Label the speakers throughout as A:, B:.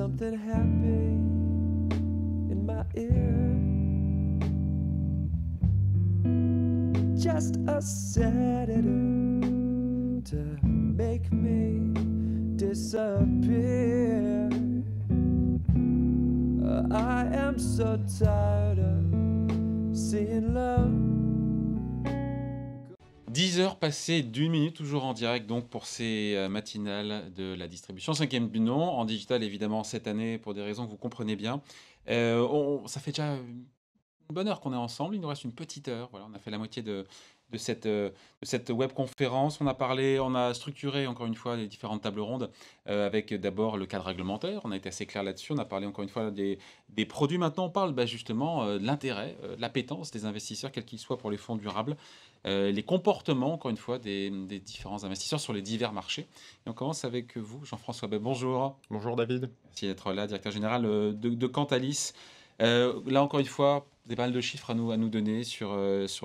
A: something happy in my ear. Just a sedative to make me disappear. I am so tired of seeing love.
B: 10 heures passées d'1 minute, toujours en direct donc pour ces matinales de la distribution 5e du nom, en digital évidemment cette année pour des raisons que vous comprenez bien. Ça fait déjà une bonne heure qu'on est ensemble, il nous reste une petite heure. Voilà, on a fait la moitié de cette webconférence. On a structuré encore une fois les différentes tables rondes avec d'abord le cadre réglementaire. On a été assez clair là-dessus. On a parlé encore une fois des produits. Maintenant, on parle justement de l'intérêt, de l'appétence des investisseurs, quels qu'ils soient pour les fonds durables. Les comportements, encore une fois, des différents investisseurs sur les divers marchés. Et on commence avec vous, Jean-François Bay. Bonjour.
C: Bonjour David.
B: Merci d'être là, directeur général de Cantalis. Là, encore une fois, vous avez pas mal de chiffres à nous donner sur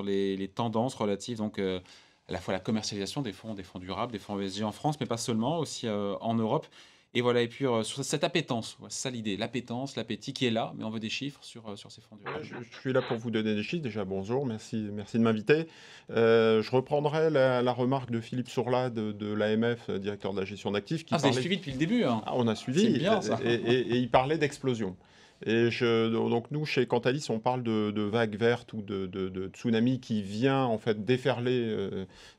B: les tendances relatives donc, à la fois à la commercialisation des fonds durables, des fonds ESG en France, mais pas seulement, aussi en Europe. Et voilà, et puis sur cette appétence, c'est ça l'idée, l'appétence, l'appétit qui est là, mais on veut des chiffres sur ces fonds durables.
C: Je suis là pour vous donner des chiffres. Déjà, bonjour, merci de m'inviter. Je reprendrai la remarque de Philippe Sourla de l'AMF, directeur de la gestion d'actifs.
B: Vous avez suivi depuis le début hein.
C: On a suivi,
B: c'est bien, ça.
C: Et il parlait d'explosion. Et donc nous, chez Cantalis, on parle de vagues vertes ou de tsunami qui vient en fait déferler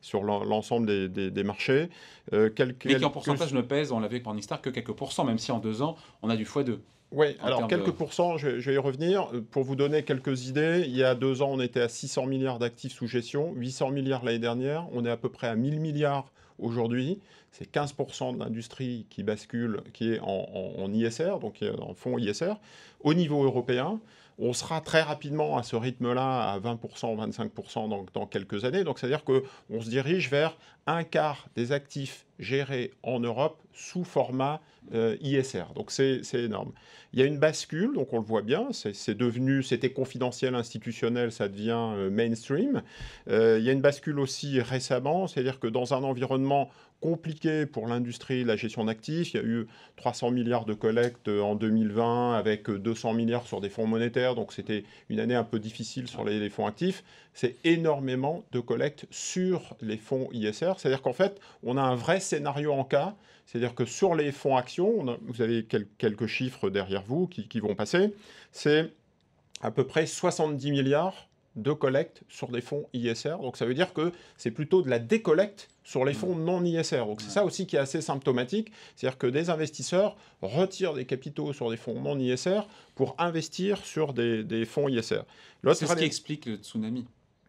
C: sur l'ensemble des marchés.
B: Mais qui en pourcentage ne pèse, on l'a vu avec Morningstar, que quelques pourcents, même si en 2 ans, on a du x2.
C: Oui, alors quelques pourcents, je vais y revenir. Pour vous donner quelques idées, il y a 2 ans, on était à 600 milliards d'actifs sous gestion, 800 milliards l'année dernière, on est à peu près à 1000 milliards aujourd'hui. C'est 15% de l'industrie qui bascule, qui est en ISR, donc en fonds ISR. Au niveau européen, on sera très rapidement à ce rythme-là, à 20%, 25% dans quelques années. Donc, c'est-à-dire qu'on se dirige vers un quart des actifs gérés en Europe sous format ISR. Donc, c'est énorme. Il y a une bascule, donc on le voit bien, c'était confidentiel, institutionnel, ça devient mainstream. Il y a une bascule aussi récemment, c'est-à-dire que dans un environnement compliqué pour l'industrie, la gestion d'actifs. Il y a eu 300 milliards de collectes en 2020 avec 200 milliards sur des fonds monétaires. Donc, c'était une année un peu difficile sur les fonds actifs. C'est énormément de collectes sur les fonds ISR. C'est-à-dire qu'en fait, on a un vrai scénario en cas. C'est-à-dire que sur les fonds actions, vous avez quelques chiffres derrière vous qui vont passer. C'est à peu près 70 milliards de collecte sur des fonds ISR. Donc, ça veut dire que c'est plutôt de la décollecte sur les fonds non ISR. Donc, c'est ça aussi qui est assez symptomatique. C'est-à-dire que des investisseurs retirent des capitaux sur des fonds non ISR pour investir sur des fonds ISR.
B: C'est ce qui explique le tsunami.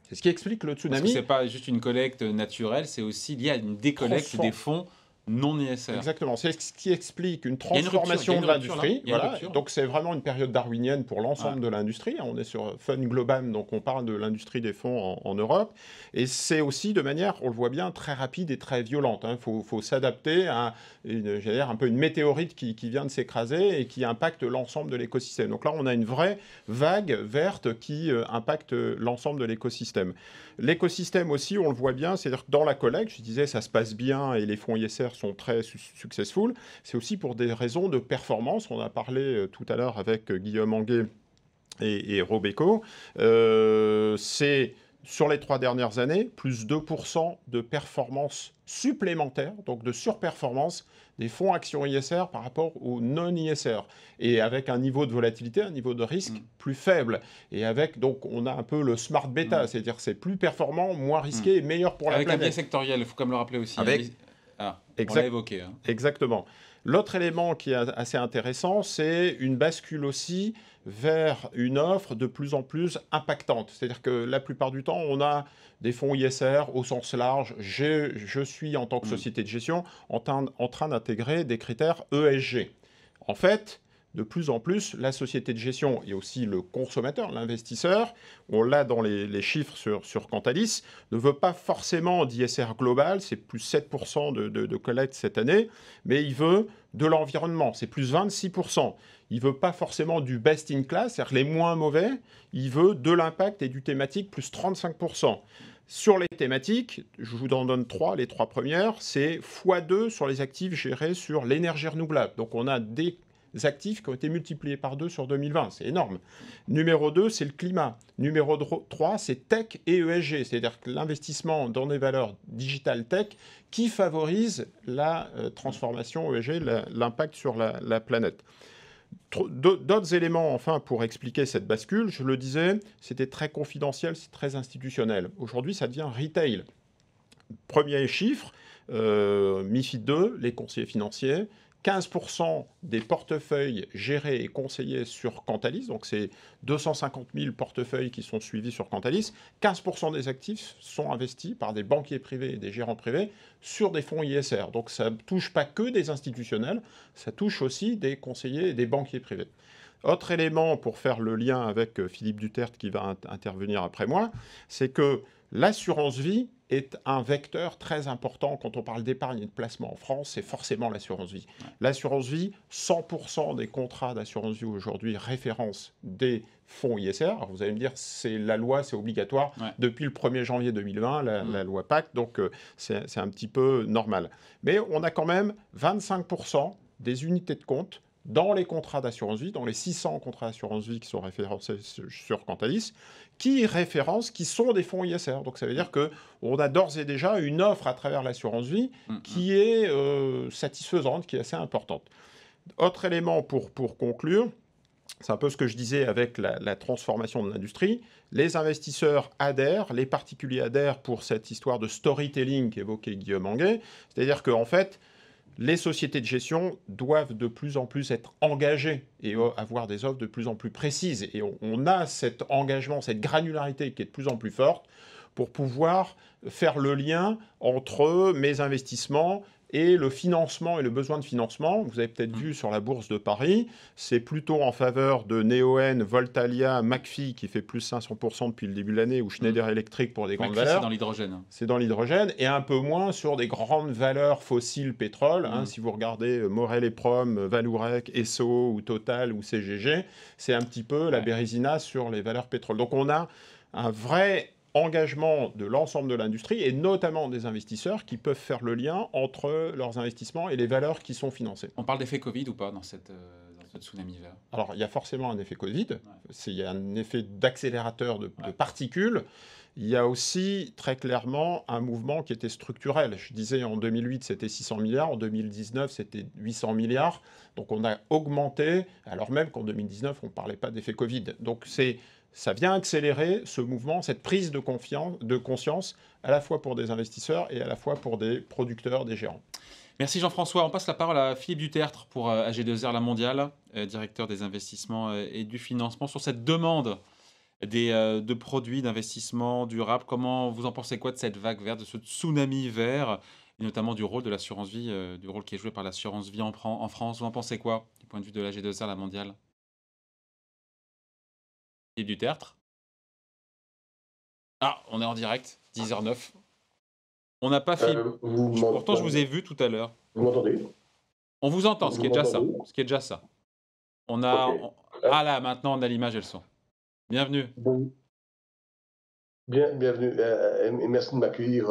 C: C'est ce qui explique le tsunami.
B: Parce que ce n'est pas juste une collecte naturelle, c'est aussi lié à une décollecte des fonds non ISR.
C: Exactement, c'est ce qui explique une transformation de l'industrie. Voilà. Donc c'est vraiment une période darwinienne pour l'ensemble de l'industrie. On est sur Fund Global, donc on parle de l'industrie des fonds en Europe. Et c'est aussi de manière, on le voit bien, très rapide et très violente. Il faut s'adapter à un peu une météorite qui vient de s'écraser et qui impacte l'ensemble de l'écosystème. Donc là, on a une vraie vague verte qui impacte l'ensemble de l'écosystème. L'écosystème aussi, on le voit bien, c'est-à-dire que dans la collecte, je disais, ça se passe bien et les fonds ISR sont très successful. C'est aussi pour des raisons de performance. On a parlé tout à l'heure avec Guillaume Anguet et Robeco. C'est sur les 3 dernières années, plus 2% de performance supplémentaire, donc de surperformance des fonds actions ISR par rapport aux non-ISR. Et avec un niveau de volatilité, un niveau de risque plus faible. Et avec, donc, on a un peu le smart beta, c'est-à-dire que c'est plus performant, moins risqué et meilleur pour la planète.
B: Avec un biais sectoriel, il faut quand même le rappeler aussi. On l'a évoqué.
C: Exactement. L'autre élément qui est assez intéressant, c'est une bascule aussi vers une offre de plus en plus impactante. C'est-à-dire que la plupart du temps, on a des fonds ISR au sens large. Je suis, en tant que société de gestion, en train d'intégrer des critères ESG. En fait, de plus en plus, la société de gestion et aussi le consommateur, l'investisseur, on l'a dans les chiffres sur Cantalis, ne veut pas forcément d'ISR global, c'est plus 7% de collecte cette année, mais il veut de l'environnement, c'est plus 26%. Il ne veut pas forcément du best in class, c'est-à-dire les moins mauvais, il veut de l'impact et du thématique, plus 35%. Sur les thématiques, je vous en donne 3, les 3 premières, c'est x2 sur les actifs gérés sur l'énergie renouvelable. Donc on a des actifs qui ont été multipliés par 2 sur 2020. C'est énorme. Numéro 2, c'est le climat. Numéro 3, c'est tech et ESG, c'est-à-dire que l'investissement dans des valeurs digital tech qui favorisent la transformation ESG, l'impact sur la planète. D'autres éléments, enfin, pour expliquer cette bascule, je le disais, c'était très confidentiel, c'est très institutionnel. Aujourd'hui, ça devient retail. Premier chiffre, MIFID 2, les conseillers financiers, 15% des portefeuilles gérés et conseillés sur Cantalis, donc c'est 250 000 portefeuilles qui sont suivis sur Cantalis, 15% des actifs sont investis par des banquiers privés et des gérants privés sur des fonds ISR. Donc ça ne touche pas que des institutionnels, ça touche aussi des conseillers et des banquiers privés. Autre élément pour faire le lien avec Philippe Duterte qui va intervenir après moi, c'est que l'assurance vie est un vecteur très important quand on parle d'épargne et de placement en France, c'est forcément l'assurance vie. L'assurance vie, 100% des contrats d'assurance vie aujourd'hui référencent des fonds ISR. Alors vous allez me dire, c'est la loi, c'est obligatoire depuis le 1er janvier 2020, la loi Pacte, donc c'est un petit peu normal. Mais on a quand même 25% des unités de compte dans les contrats d'assurance vie, dans les 600 contrats d'assurance vie qui sont référencés sur Cantalis, qui sont des fonds ISR. Donc ça veut dire qu'on a d'ores et déjà une offre à travers l'assurance vie qui est satisfaisante, qui est assez importante. Autre élément pour conclure, c'est un peu ce que je disais avec la transformation de l'industrie. Les investisseurs adhèrent, les particuliers adhèrent pour cette histoire de storytelling qu'évoquait Guillaume Anguet. C'est-à-dire qu'en fait, les sociétés de gestion doivent de plus en plus être engagées et avoir des offres de plus en plus précises. Et on a cet engagement, cette granularité qui est de plus en plus forte pour pouvoir faire le lien entre mes investissements et le financement et le besoin de financement. Vous avez peut-être vu sur la bourse de Paris, c'est plutôt en faveur de Neoen, Voltalia, McPhy qui fait plus 500% depuis le début de l'année, ou Schneider Electric pour des grandes valeurs.
B: C'est dans l'hydrogène.
C: C'est dans l'hydrogène, et un peu moins sur des grandes valeurs fossiles pétrole. Si vous regardez Morel et Prom, Valourec, Esso, ou Total, ou CGG, c'est un petit peu la Bérésina sur les valeurs pétrole. Donc on a un vrai engagement de l'ensemble de l'industrie et notamment des investisseurs qui peuvent faire le lien entre leurs investissements et les valeurs qui sont financées.
B: On parle d'effet Covid ou pas dans ce tsunami vert?
C: Alors, il y a forcément un effet Covid. Il y a un effet d'accélérateur de particules. Il y a aussi très clairement un mouvement qui était structurel. Je disais en 2008, c'était 600 milliards. En 2019, c'était 800 milliards. Donc, on a augmenté, alors même qu'en 2019, on ne parlait pas d'effet Covid. Donc, ça vient accélérer ce mouvement, cette prise de conscience, à la fois pour des investisseurs et à la fois pour des producteurs, des gérants.
B: Merci Jean-François. On passe la parole à Philippe Duterte pour AG2R La Mondiale, directeur des investissements et du financement. Sur cette demande de produits d'investissement durables, comment vous en pensez quoi de cette vague verte, de ce tsunami vert, et notamment du rôle de l'assurance vie, du rôle qui est joué par l'assurance vie en France? Vous en pensez quoi du point de vue de l'AG2R La Mondiale? Du Tertre. Ah, on est en direct, 10h09. On n'a pas filmé. Pourtant, je vous ai vu tout à l'heure.
D: Vous m'entendez?
B: On vous entend, ce qui est déjà ça. Ce qui est déjà ça. On a.
D: Ok.
B: Ah là, maintenant, on a l'image et le son. Bienvenue.
D: Bon. Bienvenue et merci de m'accueillir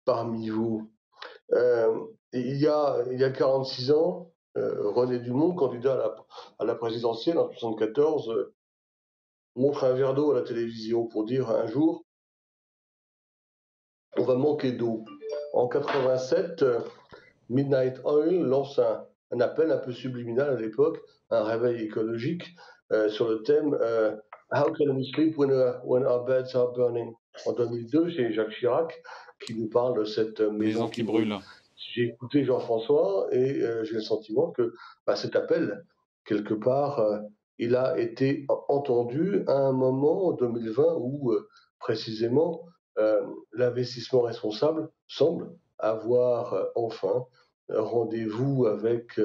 D: parmi vous. Il y a 46 ans, René Dumont, candidat à la présidentielle en 1974, montre un verre d'eau à la télévision pour dire un jour on va manquer d'eau. En 87, Midnight Oil lance un appel un peu subliminal à l'époque, un réveil écologique sur le thème How can we sleep when our beds are burning? En 2002, c'est Jacques Chirac qui nous parle de cette maison qui brûle. J'ai écouté Jean-François et j'ai le sentiment que cet appel, quelque part, il a été entendu à un moment en 2020 où précisément l'investissement responsable semble avoir enfin rendez-vous avec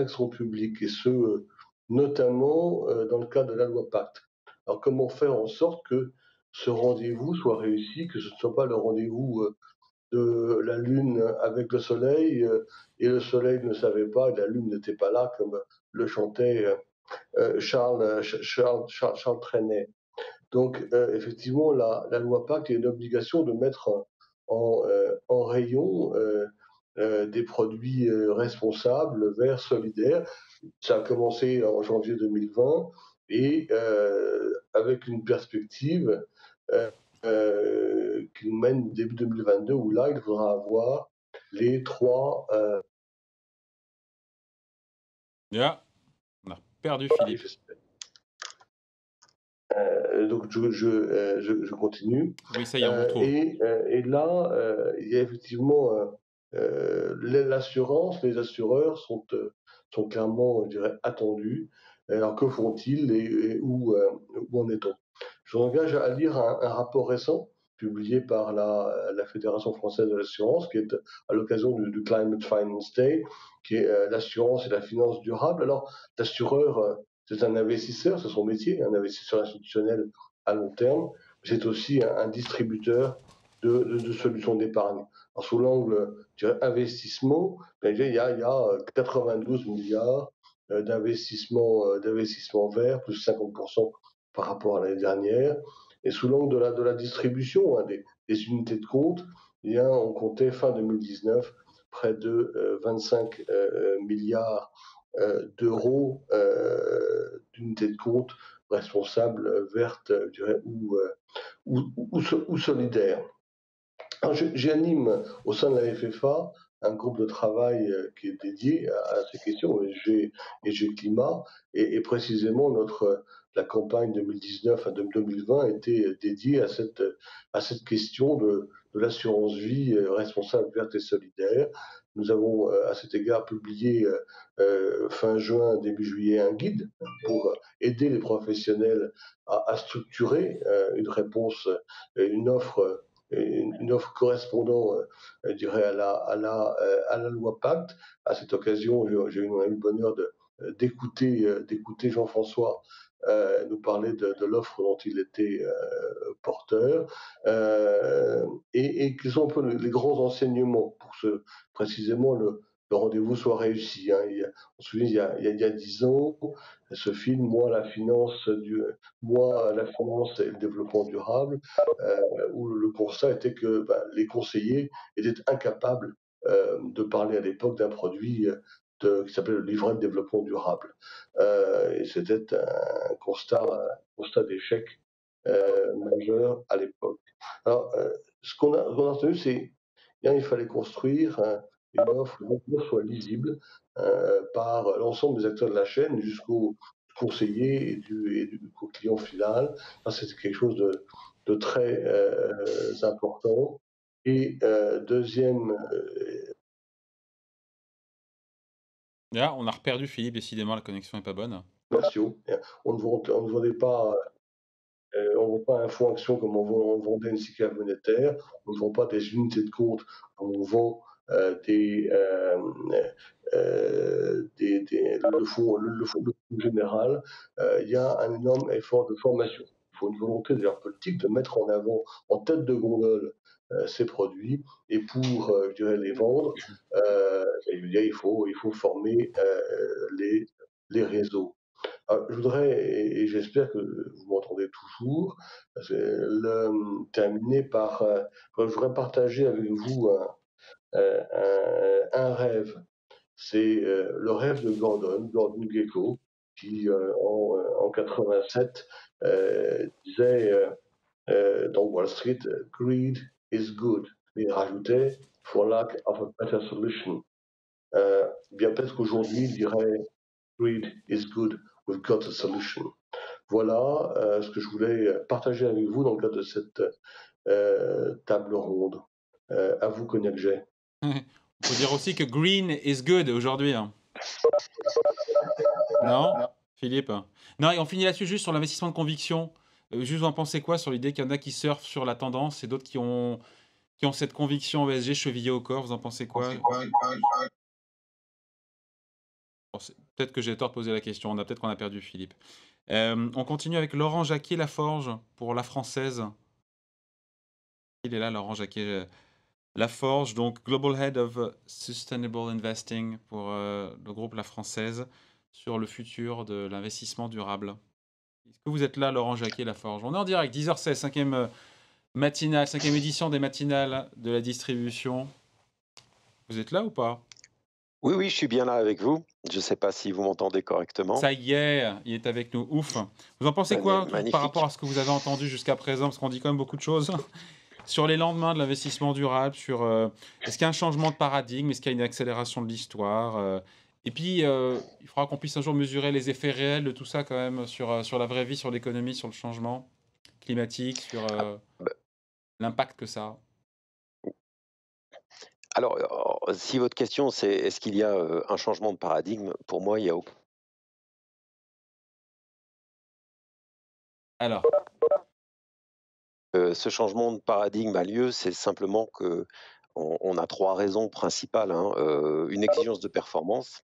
D: son public, et ce notamment dans le cadre de la loi Pacte. Alors comment faire en sorte que ce rendez-vous soit réussi, que ce ne soit pas le rendez-vous de la Lune avec le Soleil, et le Soleil ne savait pas, et la Lune n'était pas là, comme le chantait Charles Trenet. Donc, effectivement, la loi Pacte est une obligation de mettre en rayon des produits responsables, verts, solidaires. Ça a commencé en janvier 2020 et avec une perspective euh, qui nous mène début 2022 où là, il faudra avoir les trois.
B: Yeah, on a perdu Philippe.
D: Donc je continue.
B: Oui, ça y est, on vous retrouve.
D: Et là, il y a effectivement l'assurance, les assureurs sont clairement, je dirais, attendus. Alors que font-ils et où en est-on? Je vous engage à lire un rapport récent publié par la Fédération française de l'assurance, qui est à l'occasion du Climate Finance Day, qui est l'assurance et la finance durable. Alors, l'assureur, c'est un investisseur, c'est son métier, un investisseur institutionnel à long terme. C'est aussi un distributeur de solutions d'épargne. Alors, sous l'angle investissement, il y a 92 milliards d'investissements verts, plus 50% par rapport à l'année dernière. Et sous l'angle de la distribution des unités de compte, on comptait fin 2019 près de 25 milliards d'euros d'unités de compte responsables, vertes, je dirais, ou solidaires. J'anime au sein de la FFA un groupe de travail qui est dédié à ces questions, ESG climat, et précisément la campagne 2019 à 2020 était dédiée à cette question de l'assurance vie responsable, verte et solidaire. Nous avons à cet égard publié fin juin, début juillet, un guide pour aider les professionnels à structurer une réponse, une offre correspondant, je dirais, à la loi Pacte. À cette occasion, j'ai eu le bonheur d'écouter Jean-François nous parler de l'offre dont il était porteur, et quels sont un peu les grands enseignements pour que précisément le rendez-vous soit réussi. Hein. On se souvient, il y a 10 ans, ce film, moi, la finance et le développement durable, où le constat était que les conseillers étaient incapables de parler à l'époque d'un produit qui s'appelait le livret de développement durable. Et c'était un constat d'échec majeur à l'époque. Alors, ce qu'on a retenu, c'est qu'il fallait construire une offre qui soit lisible par l'ensemble des acteurs de la chaîne jusqu'au conseiller et du client final. C'est quelque chose de très important. Et deuxième.
B: Là, on a reperdu Philippe, décidément, la connexion n'est pas bonne.
D: On ne vendait pas. On ne vend pas un fonds action comme on vendait une SICAV monétaire, on ne vend pas des unités de compte comme on vend le fonds général. Il y a un énorme effort de formation. Il faut une volonté de leur politique de mettre en avant, en tête de gondole, ces produits, et pour, je dirais, les vendre, il faut former les réseaux. Je voudrais, et j'espère que vous m'entendez toujours, terminer par. Je voudrais partager avec vous un rêve. C'est le rêve de Gordon Gekko, qui en 87 disait dans Wall Street, Greed is good. Et il rajoutait For lack of a better solution. Bien peut-être qu'aujourd'hui, il dirait Greed is good, we've got a solution. Voilà ce que je voulais partager avec vous dans le cadre de cette table ronde. À vous, Cognac J.
B: On peut dire aussi que green is good aujourd'hui. Hein. Non, Philippe? Non, et on finit là-dessus juste sur l'investissement de conviction. Juste, vous en pensez quoi sur l'idée qu'il y en a qui surfent sur la tendance et d'autres qui ont cette conviction ESG chevillée au corps? Vous en pensez quoi? Peut-être que j'ai tort de poser la question. Peut-être qu'on a perdu Philippe. On continue avec Laurent Jacquet-Laforge pour La Française. Il est là, Laurent Jacquet-Laforge, donc Global Head of Sustainable Investing pour le groupe La Française sur le futur de l'investissement durable. Est-ce que vous êtes là, Laurent Jacquet-Laforge? On est en direct, 10h16, 5e matinale, 5e édition des matinales de la distribution. Vous êtes là ou pas?
E: Oui, oui, je suis bien là avec vous. Je ne sais pas si vous m'entendez correctement.
B: Ça y est, il est avec nous, ouf. Vous en pensez quoi toujours par rapport
E: Magnifique.
B: à ce que vous avez entendu jusqu'à présent? Parce qu'on dit quand même beaucoup de choses sur les lendemains de l'investissement durable, sur, est-ce qu'il y a un changement de paradigme? Est-ce qu'il y a une accélération de l'histoire? Et puis, il faudra qu'on puisse un jour mesurer les effets réels de tout ça quand même sur la vraie vie, sur l'économie, sur le changement climatique, sur,
E: Ah, bah,
B: l'impact que ça a.
E: alors, si votre question c'est est-ce qu'il y a un changement de paradigme, pour moi, il y a aucun.
B: Alors,
E: Ce changement de paradigme a lieu, c'est simplement que on a trois raisons principales, hein. Une exigence de performance.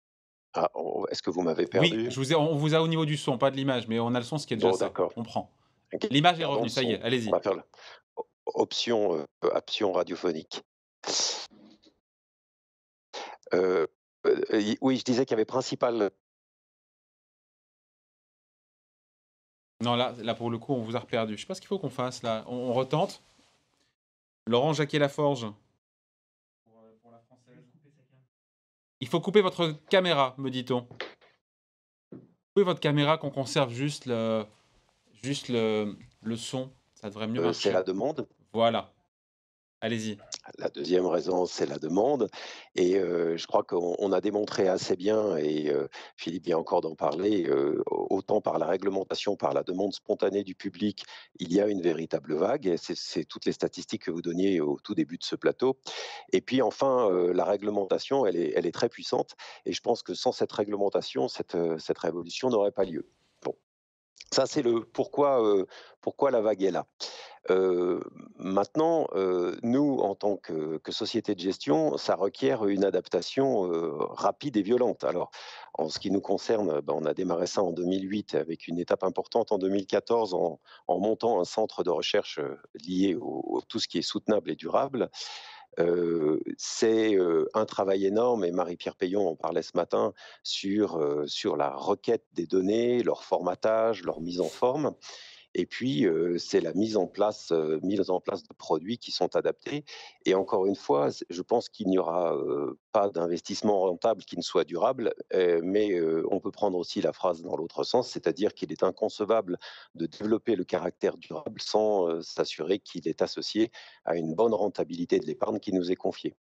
E: Ah, est-ce que vous m'avez
B: oui,
E: perdu?
B: on vous a au niveau du son, pas de l'image, mais on a le son, ce qui est déjà
E: Bon,
B: ça.
E: d'accord.
B: On prend.
E: OK,
B: L'image est
E: gardons le
B: revenue, ça y
E: son.
B: est,
E: On
B: allez-y.
E: va faire la option, option radiophonique. Heu, oui, je disais qu'il y avait principal.
B: Non, là, pour le coup, on vous a reperdu. Je sais pas ce qu'il faut qu'on fasse là. On retente? Laurent Jacquier-Laforge? Pour la française. Il faut couper votre caméra, me dit-on. Coupez votre caméra, qu'on conserve juste le son. Ça devrait mieux
E: C'est la
B: marcher.
E: demande.
B: Voilà, allez-y.
E: La deuxième raison, c'est la demande et je crois qu'on a démontré assez bien et Philippe vient encore d'en parler, autant par la réglementation, par la demande spontanée du public, il y a une véritable vague et c'est toutes les statistiques que vous donniez au tout début de ce plateau et puis enfin, la réglementation, elle est très puissante et je pense que sans cette réglementation, cette révolution n'aurait pas lieu. Bon, ça c'est le pourquoi la vague est là. Heu, Maintenant, nous, en tant que société de gestion, ça requiert une adaptation, rapide et violente. Alors, en ce qui nous concerne, on a démarré ça en 2008 avec une étape importante en 2014 en montant un centre de recherche, lié au tout ce qui est soutenable et durable. C'est, un travail énorme et Marie-Pierre Payon en parlait ce matin sur la requête des données, leur formatage, leur mise en forme et puis, c'est la mise en place de produits qui sont adaptés et encore une fois, je pense qu'il n'y aura, pas d'investissement rentable qui ne soit durable, mais, on peut prendre aussi la phrase dans l'autre sens, c'est-à-dire qu'il est inconcevable de développer le caractère durable sans, s'assurer qu'il est associé à une bonne rentabilité de l'épargne qui nous est confiée.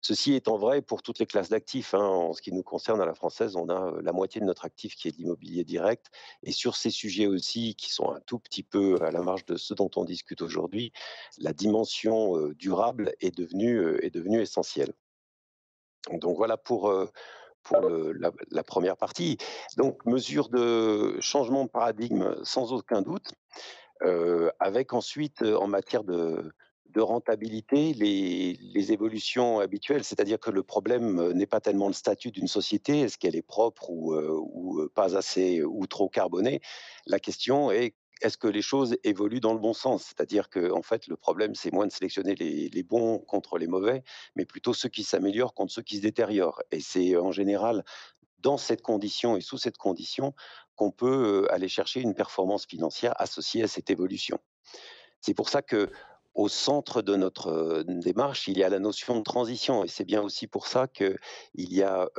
E: Ceci étant vrai pour toutes les classes d'actifs, hein. En ce qui nous concerne à la française, on a, la moitié de notre actif qui est de l'immobilier direct et sur ces sujets aussi qui sont un tout petit peu à la marge de ce dont on discute aujourd'hui, la dimension, durable est devenue essentielle. Donc voilà pour la 1re partie. Donc mesure de changement de paradigme sans aucun doute. Avec ensuite, en matière de rentabilité, les évolutions habituelles. C'est-à-dire que le problème, n'est pas tellement le statut d'une société, est-ce qu'elle est propre ou pas assez ou trop carbonée? La question est: est-ce que les choses évoluent dans le bon sens? C'est-à-dire qu'en fait, le problème, c'est moins de sélectionner les bons contre les mauvais, mais plutôt ceux qui s'améliorent contre ceux qui se détériorent et c'est en général dans cette condition et sous cette condition qu'on peut, aller chercher une performance financière associée à cette évolution. C'est pour ça que au centre de notre, démarche, il y a la notion de transition et c'est bien aussi pour ça qu'il y a,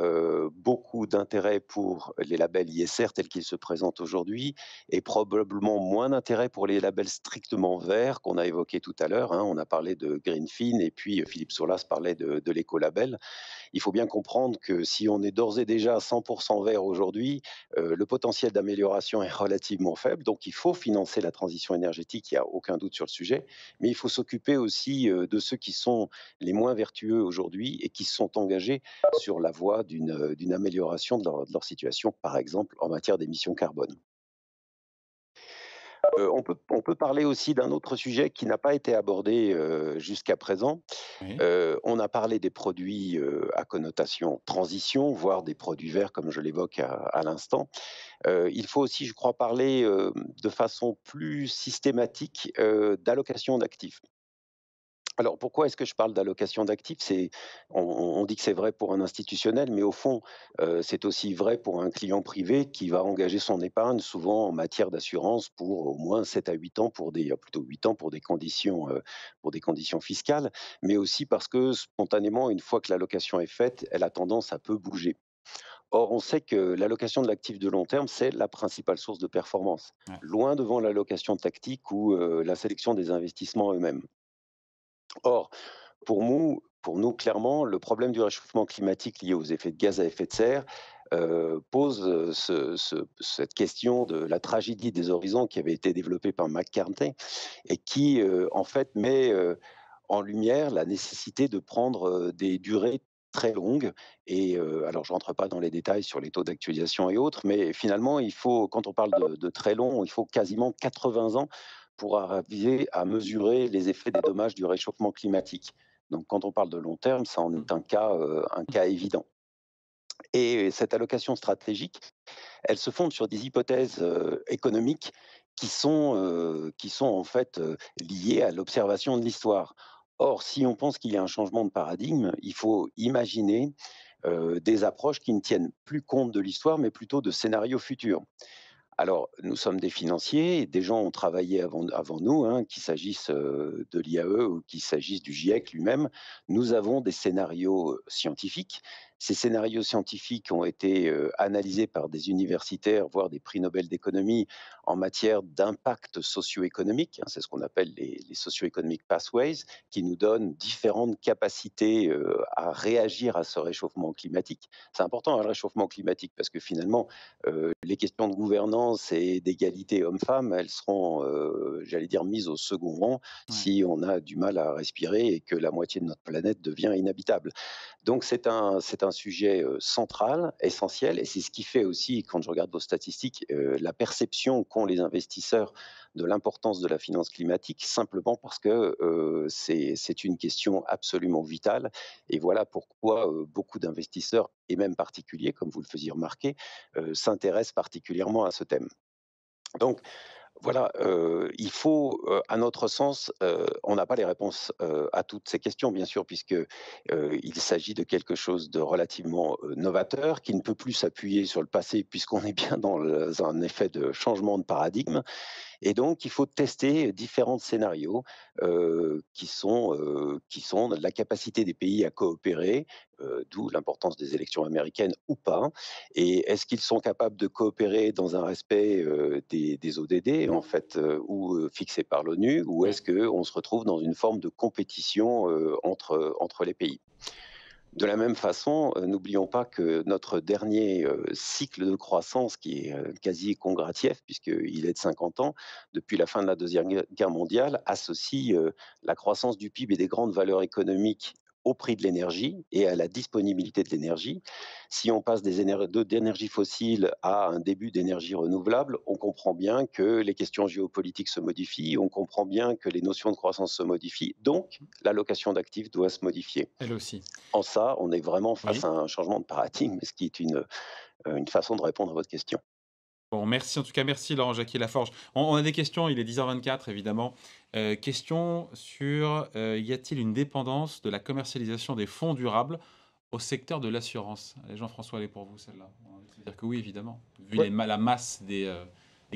E: beaucoup d'intérêt pour les labels ISR tels qu'ils se présentent aujourd'hui et probablement moins d'intérêt pour les labels strictement verts qu'on a évoqués tout à l'heure, hein. On a parlé de Greenfin et puis, Philippe Soulas parlait de l'écolabel. Il faut bien comprendre que si on est d'ores et déjà à 100% vert aujourd'hui, le potentiel d'amélioration est relativement faible. Donc il faut financer la transition énergétique, il n'y a aucun doute sur le sujet. Mais il faut s'occuper aussi de ceux qui sont les moins vertueux aujourd'hui et qui se sont engagés sur la voie d'une amélioration de leur situation, par exemple en matière d'émissions carbone. On peut parler aussi d'un autre sujet qui n'a pas été abordé jusqu'à présent.
B: Oui.
E: On a parlé des produits, à connotation transition, voire des produits verts comme je l'évoque à l'instant. Il faut aussi, je crois, parler, de façon plus systématique, d'allocation d'actifs. Alors pourquoi est-ce que je parle d'allocation d'actifs? On dit que c'est vrai pour un institutionnel, mais au fond, c'est aussi vrai pour un client privé qui va engager son épargne souvent en matière d'assurance pour au moins 7 à 8 ans plutôt 8 ans pour des conditions fiscales, mais aussi parce que spontanément, une fois que l'allocation est faite, elle a tendance à peu bouger. Or, on sait que l'allocation de l'actif de long terme, c'est la principale source de performance,
B: Ouais.
E: loin devant l'allocation tactique ou la sélection des investissements eux-mêmes. Or, pour nous, clairement, le problème du réchauffement climatique lié aux effets de gaz à effet de serre pose cette question de la tragédie des horizons qui avait été développée par McCartney et qui, en fait, met en lumière la nécessité de prendre des durées très longues. Et alors, je ne rentre pas dans les détails sur les taux d'actualisation et autres, mais finalement, quand on parle de très long, il faut quasiment 80 ans pour arriver à mesurer les effets des dommages du réchauffement climatique. Donc, quand on parle de long terme, ça en est un cas évident. Et cette allocation stratégique, elle se fonde sur des hypothèses économiques qui sont en fait liées à l'observation de l'histoire. Or, si on pense qu'il y a un changement de paradigme, il faut imaginer des approches qui ne tiennent plus compte de l'histoire, mais plutôt de scénarios futurs. Alors, nous sommes des financiers, et des gens ont travaillé avant nous, hein, qu'il s'agisse de l'IAE ou qu'il s'agisse du GIEC lui-même. Nous avons des scénarios scientifiques. Ces scénarios scientifiques ont été analysés par des universitaires, voire des prix Nobel d'économie en matière d'impact socio-économique, hein. C'est ce qu'on appelle les socio-economic pathways, qui nous donnent différentes capacités à réagir à ce réchauffement climatique. C'est important, hein, le réchauffement climatique, parce que finalement, les questions de gouvernance et d'égalité hommes-femmes, elles seront, j'allais dire, mises au second rang
B: Ouais.
E: si on a du mal à respirer et que la moitié de notre planète devient inhabitable. Donc c'est un sujet central, essentiel, et c'est ce qui fait aussi, quand je regarde vos statistiques, la perception qu'ont les investisseurs de l'importance de la finance climatique, simplement parce que c'est une question absolument vitale. Et voilà pourquoi beaucoup d'investisseurs, et même particuliers, comme vous le faisiez remarquer, s'intéressent particulièrement à ce thème. Donc voilà, il faut, à notre sens, on n'a pas les réponses à toutes ces questions, bien sûr, puisque il s'agit de quelque chose de relativement novateur, qui ne peut plus s'appuyer sur le passé, puisqu'on est bien un effet de changement de paradigme. Et donc, il faut tester différents scénarios qui sont la capacité des pays à coopérer, d'où l'importance des élections américaines ou pas. Et est-ce qu'ils sont capables de coopérer dans un respect des ODD, en fait, ou fixés par l'ONU, ou
B: Ouais.
E: est-ce qu'on se retrouve dans une forme de compétition entre les pays? De la même façon, n'oublions pas que notre dernier cycle de croissance, qui est quasi Kondratiev, puisqu'il est de 50 ans, depuis la fin de la Deuxième Guerre mondiale, associe la croissance du PIB et des grandes valeurs économiques au prix de l'énergie et à la disponibilité de l'énergie. Si on passe d'énergie fossile à un début d'énergie renouvelable, on comprend bien que les questions géopolitiques se modifient, on comprend bien que les notions de croissance se modifient, donc l'allocation d'actifs doit se modifier.
B: Elle aussi.
E: En ça, on est vraiment face
B: Oui.
E: à un changement de paradigme, ce qui est une façon de répondre à votre question.
B: Bon, merci en tout cas, merci Laurent Jacquier-Laforge. On a des questions, il est 10h24 évidemment. Question sur, y a-t-il une dépendance de la commercialisation des fonds durables au secteur de l'assurance? Allez, Jean-François, elle est pour vous celle-là. On va dire que oui, évidemment, vu
C: Ouais.
B: la masse des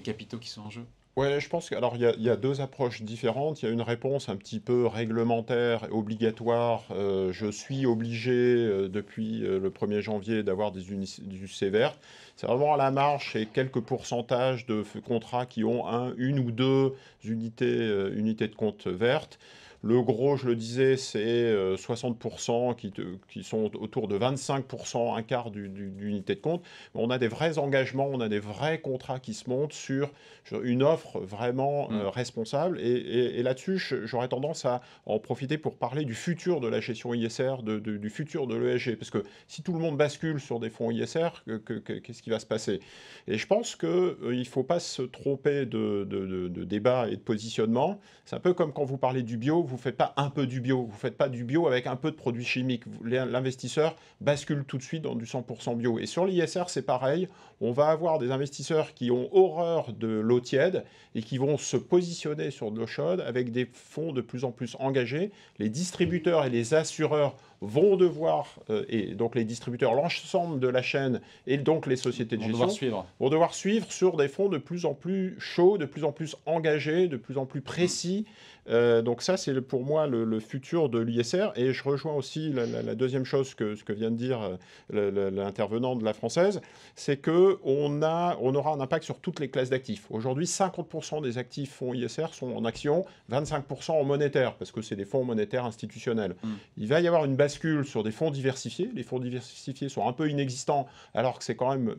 B: capitaux qui sont en jeu.
C: Ouais, je pense qu'il y a deux approches différentes. Il y a une réponse un petit peu réglementaire, obligatoire. Je suis obligé, depuis le 1er janvier, d'avoir des UC vertes. C'est vraiment à la marge et quelques pourcentages de contrats qui ont une ou deux unités de compte vertes. Le gros, je le disais, c'est 60% qui sont autour de 25%, un quart d'unité de compte. On a des vrais engagements, on a des vrais contrats qui se montent sur une offre vraiment responsable. Et là-dessus, j'aurais tendance à en profiter pour parler du futur de la gestion ISR, du futur de l'ESG. Parce que si tout le monde bascule sur des fonds ISR, qu'est-ce qui va se passer? Et je pense qu'il ne faut pas se tromper de débat et de positionnement. C'est un peu comme quand vous parlez du bio, vous vous ne faites pas un peu du bio, vous ne faites pas du bio avec un peu de produits chimiques. L'investisseur bascule tout de suite dans du 100% bio. Et sur l'ISR, c'est pareil. On va avoir des investisseurs qui ont horreur de l'eau tiède et qui vont se positionner sur de l'eau chaude avec des fonds de plus en plus engagés. Les distributeurs et les assureurs vont devoir, et donc les distributeurs, l'ensemble de la chaîne et donc les sociétés de gestion vont devoir suivre sur des fonds de plus en plus chauds, de plus en plus engagés, de plus en plus précis. Donc ça, c'est pour moi le futur de l'ISR. Et je rejoins aussi la deuxième chose ce que vient de dire l'intervenant de la Française, c'est qu'on aura un impact sur toutes les classes d'actifs. Aujourd'hui, 50% des actifs fonds ISR sont en actions, 25% en monétaire, parce que c'est des fonds monétaires institutionnels. Il va y avoir une bascule sur des fonds diversifiés. Les fonds diversifiés sont un peu inexistants, alors que c'est quand même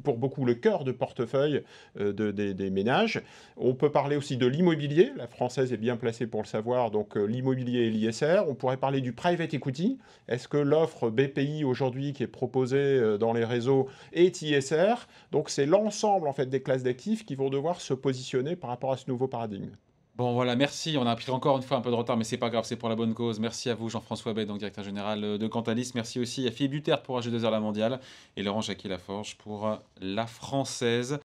C: pour beaucoup le cœur de portefeuille des ménages. On peut parler aussi de l'immobilier. La Française est bien placée pour le savoir, donc l'immobilier et l'ISR. On pourrait parler du private equity. Est-ce que l'offre BPI aujourd'hui qui est proposée dans les réseaux est ISR? Donc c'est l'ensemble en fait des classes d'actifs qui vont devoir se positionner par rapport à ce nouveau paradigme.
B: Bon voilà, merci. On a pris encore une fois un peu de retard, mais c'est pas grave, c'est pour la bonne cause. Merci à vous, Jean-François Bay, donc directeur général de Cantalis. Merci aussi à Philippe Duterte pour AG2R La Mondiale et Laurent Jacquier-Laforge pour La Française.